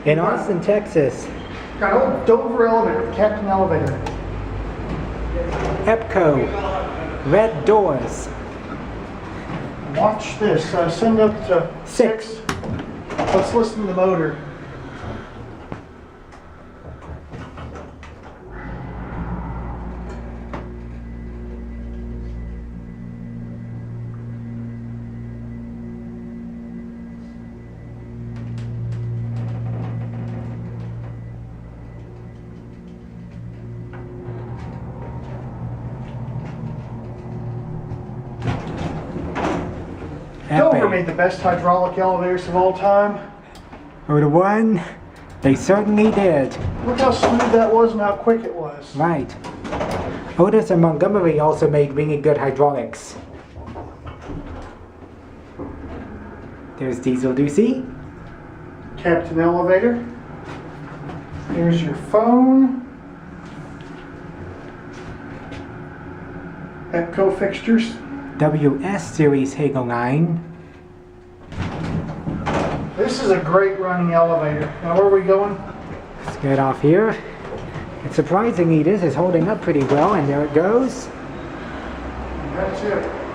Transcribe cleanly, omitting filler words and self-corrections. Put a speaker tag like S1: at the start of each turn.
S1: In Austin, Texas.
S2: Got old Dover elevator, Captain Elevator.
S1: EPCO. Red doors.
S2: Watch this. Send up to 6. Let's listen to the motor. Dover made the best hydraulic elevators of all time.
S1: For the one, they certainly did.
S2: Look how smooth that was and how quick it was.
S1: Right. Otis and Montgomery also made really good hydraulics. There's DieselDucy.
S2: Captain Elevator. Here's your phone. EPCO fixtures.
S1: WS Series Hagel line.
S2: This is a great running elevator. Now where are we going?
S1: Let's get off here. And surprisingly, this is holding up pretty well, and there it goes.
S2: That's it.